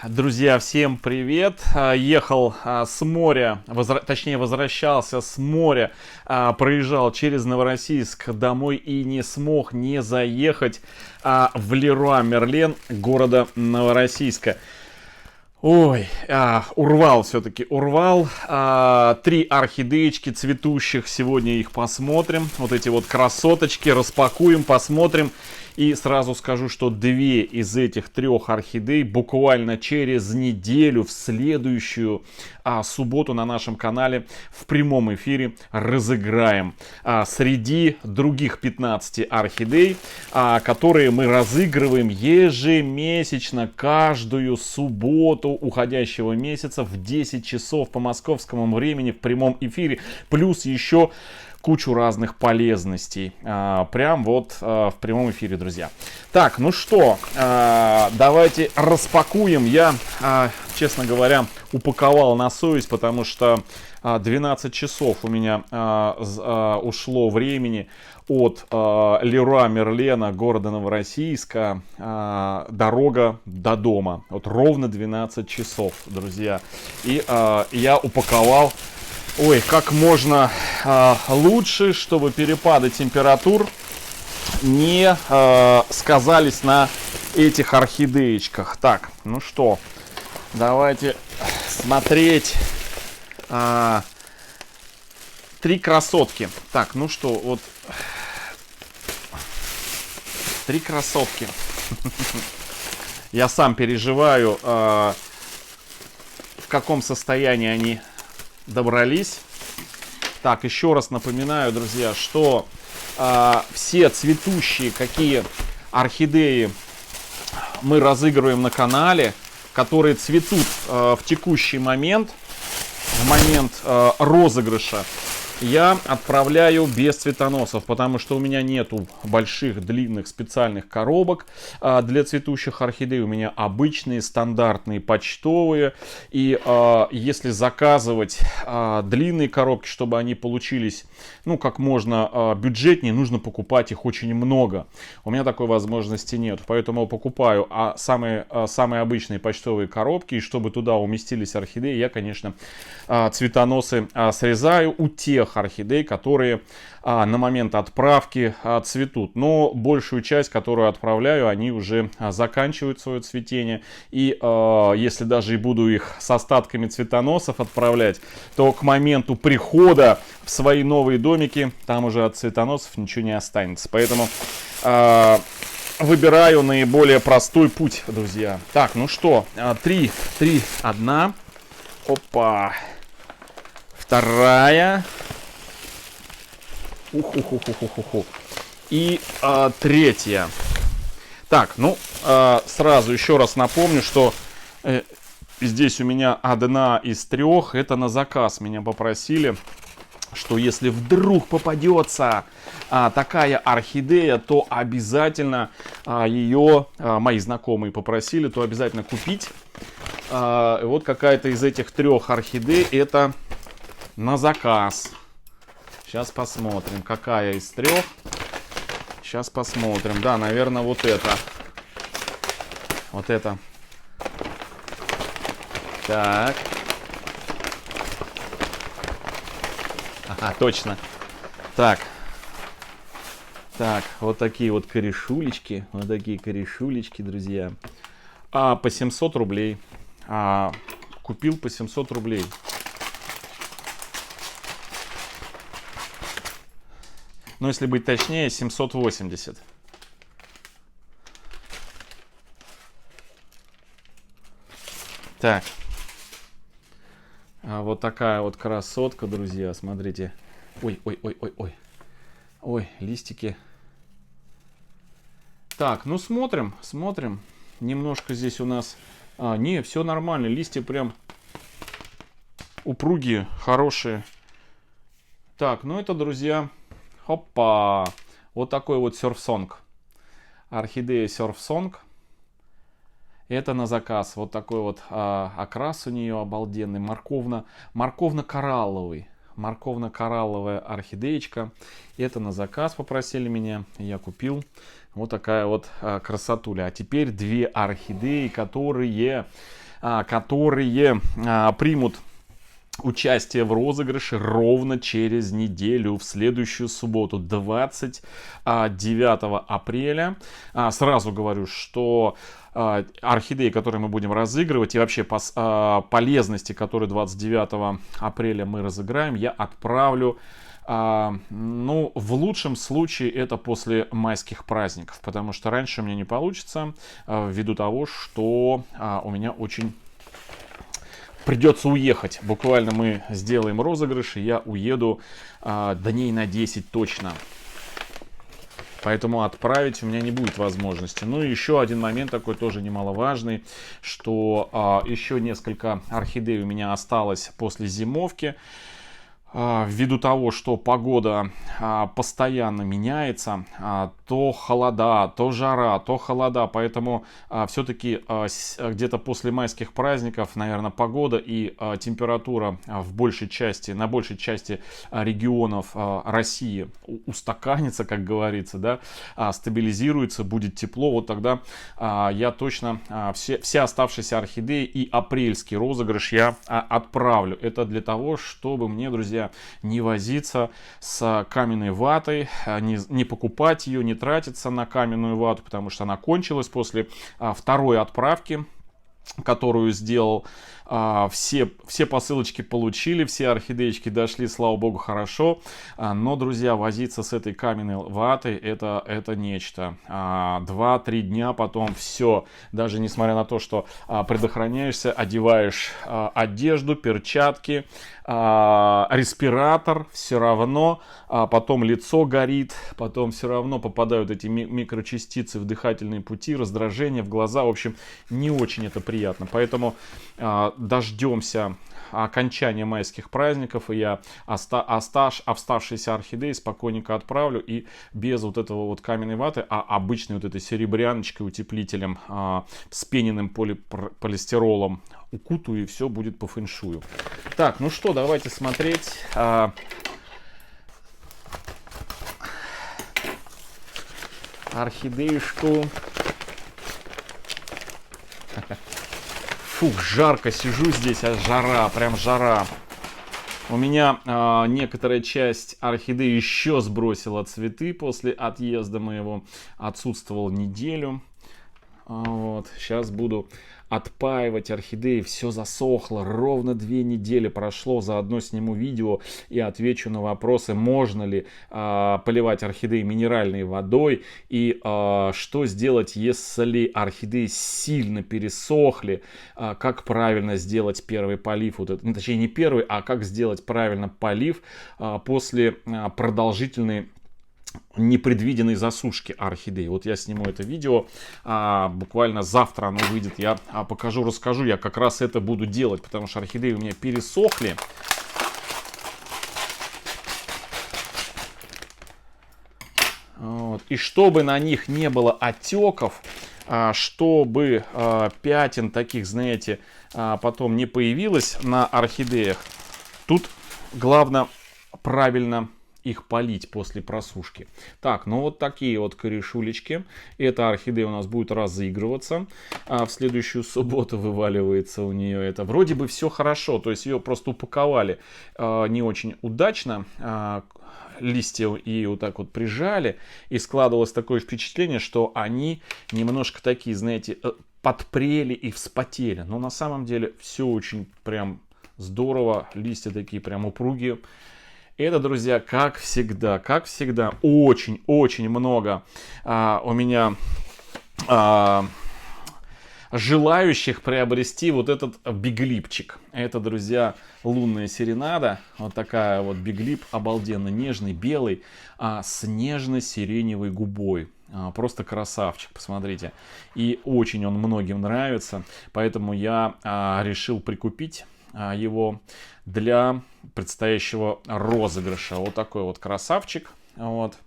Друзья, всем привет! Ехал с моря, точнее возвращался с моря, проезжал через Новороссийск домой и не смог не заехать в Леруа Мерлен города Новороссийска. Ой, урвал все-таки, урвал. 3 орхидеечки цветущих, сегодня их посмотрим. Вот эти вот красоточки, распакуем, посмотрим. И сразу скажу, что 2 из этих 3 орхидей буквально через неделю, в следующую субботу на нашем канале в прямом эфире разыграем. Среди других 15 орхидей, которые мы разыгрываем ежемесячно, каждую субботу уходящего месяца в 10 часов по московскому времени в прямом эфире. Плюс еще кучу разных полезностей. Прям вот в прямом эфире, друзья. Так, ну что, давайте распакуем. Я, честно говоря, упаковал на совесть, потому что 12 часов у меня ушло времени от Леруа Мерлена, города Новороссийска, дорога до дома. Вот ровно 12 часов, друзья. И я упаковал, как можно лучше, чтобы перепады температур не сказались на этих орхидеечках. Так, ну что, давайте смотреть. 3 красотки. Так, ну что, вот 3 красотки. Я сам переживаю, в каком состоянии они добрались. Так, еще раз напоминаю, друзья, что все цветущие, какие орхидеи мы разыгрываем на канале, которые цветут в текущий момент, в момент розыгрыша, я отправляю без цветоносов, потому что у меня нету больших, длинных, специальных коробок для цветущих орхидей. У меня обычные, стандартные, почтовые. И если заказывать длинные коробки, чтобы они получились, ну, как можно бюджетнее, нужно покупать их очень много. У меня такой возможности нет. Поэтому покупаю самые обычные почтовые коробки. И чтобы туда уместились орхидеи, я, конечно, цветоносы срезаю у тех орхидей, которые на момент отправки цветут. Но большую часть, которую отправляю, они уже заканчивают свое цветение. И если даже и буду их с остатками цветоносов отправлять, то к моменту прихода в свои новые домики там уже от цветоносов ничего не останется. Поэтому выбираю наиболее простой путь, друзья. Так, ну что, 3, 1. Опа. Вторая. И 3. Так, ну, сразу еще раз напомню, что здесь у меня 1 из 3. Это на заказ. Меня попросили, что если вдруг попадется такая орхидея, то обязательно ее, мои знакомые попросили, то обязательно купить. Вот какая-то из этих 3 орхидей, это на заказ. Сейчас посмотрим, какая из 3. Сейчас посмотрим. Да, наверное, вот это. Вот это. Так. Ага, точно. Так. Так, вот такие вот корешулечки. Вот такие корешулечки, друзья. По 700 рублей. Купил по 700 рублей. Но если быть точнее, 780. Так. Вот такая вот красотка, друзья. Смотрите. Ой. Ой, листики. Так, ну смотрим. Немножко здесь у нас... не, все нормально. Листья прям упругие, хорошие. Так, ну это, друзья... Опа! Вот такой вот серфсонг. Орхидея серфсонг. Это на заказ. Вот такой вот окрас у нее обалденный. Морковно-коралловый. Морковно-коралловая орхидеечка. Это на заказ попросили меня. Я купил. Вот такая вот красотуля. А теперь 2 орхидеи, которые которые примут участие в розыгрыше ровно через неделю, в следующую субботу, 29 апреля. Сразу говорю, что орхидеи, которые мы будем разыгрывать, и вообще полезности, которые 29 апреля мы разыграем, я отправлю, ну, в лучшем случае это после майских праздников, потому что раньше у меня не получится, ввиду того, что у меня очень придется уехать. Буквально мы сделаем розыгрыш, и я уеду дней на 10 точно. Поэтому отправить у меня не будет возможности. Ну и еще один момент такой тоже немаловажный, что еще несколько орхидей у меня осталось после зимовки. Ввиду того, что погода постоянно меняется, то холода, то жара, то холода, поэтому все-таки где-то после майских праздников, наверное, погода и температура на большей части регионов России устаканится, как говорится, да, стабилизируется, будет тепло, вот тогда я точно все оставшиеся орхидеи и апрельский розыгрыш я отправлю. Это для того, чтобы мне, друзья, не возиться с каменной ватой, не покупать ее, не тратиться на каменную вату, потому что она кончилась после второй отправки, которую сделал. Все посылочки получили, все орхидеечки дошли, слава богу, хорошо. Но, друзья, возиться с этой каменной ватой это нечто. 2-3 дня потом все, даже несмотря на то, что предохраняешься, одеваешь одежду, перчатки, респиратор, все равно потом лицо горит, потом все равно попадают эти микрочастицы в дыхательные пути, раздражение в глаза. В общем, не очень это приятно. Поэтому дождемся окончания майских праздников, и я оставшиеся орхидеи спокойненько отправлю, и без вот этого вот каменной ваты, а обычной вот этой серебряночкой, утеплителем, вспененным полистиролом укутаю, и все будет по фэншую. Так, ну что, давайте смотреть. Орхидеюшку. Фух, жарко сижу здесь, жара, прям жара. У меня некоторая часть орхидей еще сбросила цветы после отъезда моего. Отсутствовал неделю. Вот, сейчас буду отпаивать орхидеи, все засохло, ровно 2 недели прошло, заодно сниму видео и отвечу на вопросы, можно ли поливать орхидеи минеральной водой, и что сделать, если орхидеи сильно пересохли, как правильно сделать первый полив, вот это, точнее не первый, а как сделать правильно полив после продолжительной непредвиденной засушки орхидей. Вот я сниму это видео, буквально завтра оно выйдет, я покажу, расскажу, я как раз это буду делать, потому что орхидеи у меня пересохли. Вот. И чтобы на них не было отеков, чтобы пятен таких, знаете, потом не появилось на орхидеях, тут главное правильно их полить после просушки. Так, ну вот такие вот корешулечки. Эта орхидея у нас будет разыгрываться. В следующую субботу вываливается у нее это. Вроде бы все хорошо, то есть ее просто упаковали не очень удачно. Листья и вот так вот прижали. И складывалось такое впечатление, что они немножко такие, знаете, подпрели и вспотели. Но на самом деле все очень прям здорово. Листья такие прям упругие. Это, друзья, как всегда, очень-очень много у меня желающих приобрести вот этот биглипчик. Это, друзья, лунная серенада. Вот такая вот биглип, обалденно нежный, белый, с нежно-сиреневой губой. Просто красавчик, посмотрите. И очень он многим нравится, поэтому я решил прикупить его для предстоящего розыгрыша. Вот такой вот красавчик. Вот.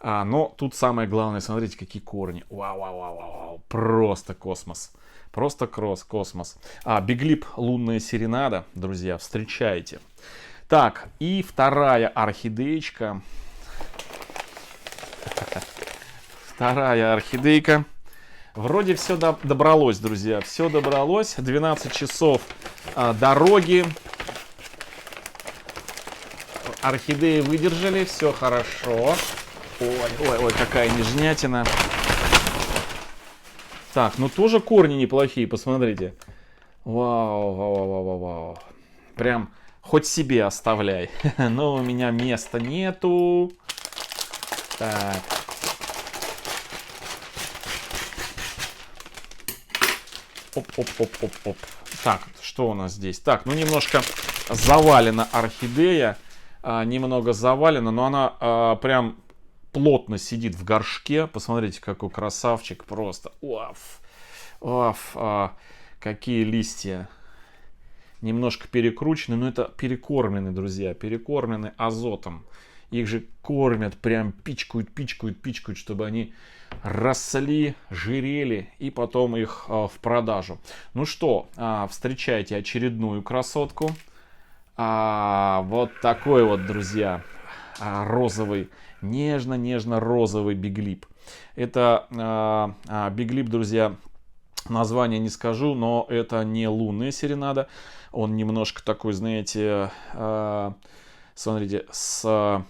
Но тут самое главное, смотрите, какие корни. Вау. Просто космос. Просто космос. Биглип лунная серенада, друзья, встречайте. Так, и вторая орхидеечка. Вторая орхидейка. Вроде все добралось, друзья. Все добралось. 12 часов дороги. Орхидеи выдержали. Все хорошо. Ой, какая нежнятина. Так, ну тоже корни неплохие, посмотрите. Вау. Прям хоть себе оставляй. Но у меня места нету. Так. Оп. Так, что у нас здесь? Так, ну немножко завалена орхидея. Немного завалена, но она прям плотно сидит в горшке. Посмотрите, какой красавчик просто. Какие листья. Немножко перекручены, но это перекормлены, друзья. Перекормлены азотом. Их же кормят, прям пичкают, чтобы они росли, жирели, и потом их в продажу. Ну что, встречайте очередную красотку. Вот такой вот, друзья, розовый, нежно-розовый биглип. Это биглип, друзья, название не скажу, но это не лунная серенада. Он немножко такой, знаете, смотрите, с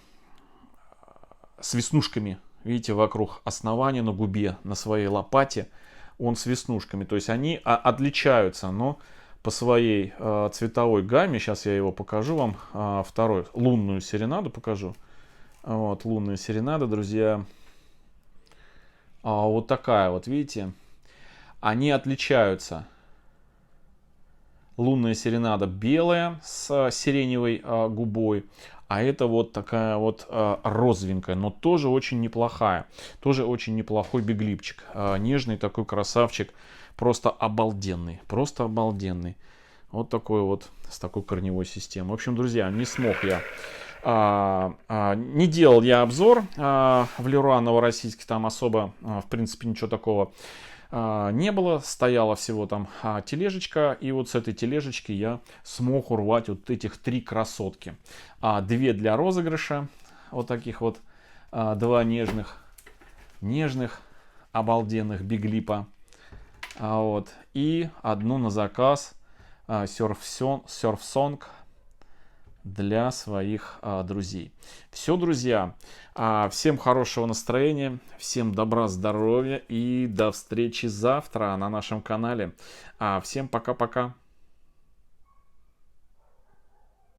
веснушками. Видите, вокруг основания на губе, на своей лопате он с веснушками. То есть они отличаются, но по своей цветовой гамме. Сейчас я его покажу вам. Второй, лунную серенаду покажу. Вот, лунная серенада, друзья. Вот такая вот, видите. Они отличаются. Лунная серенада белая с сиреневой губой. А это вот такая вот розовенькая, но тоже очень неплохая. Тоже очень неплохой биглипчик. Нежный такой красавчик. Просто обалденный. Просто обалденный. Вот такой вот, с такой корневой системой. В общем, друзья, не смог я. Не делал я обзор в Леруа Новороссийске. Там особо, в принципе, ничего такого не было. Стояла всего там тележечка. И вот с этой тележечки я смог урвать вот этих 3 красотки. 2 для розыгрыша. Вот таких вот 2 нежных, обалденных биглипа. Вот. И 1 на заказ серф-сонг для своих друзей. Все, друзья. Всем хорошего настроения, всем добра, здоровья и до встречи завтра на нашем канале. Всем пока-пока.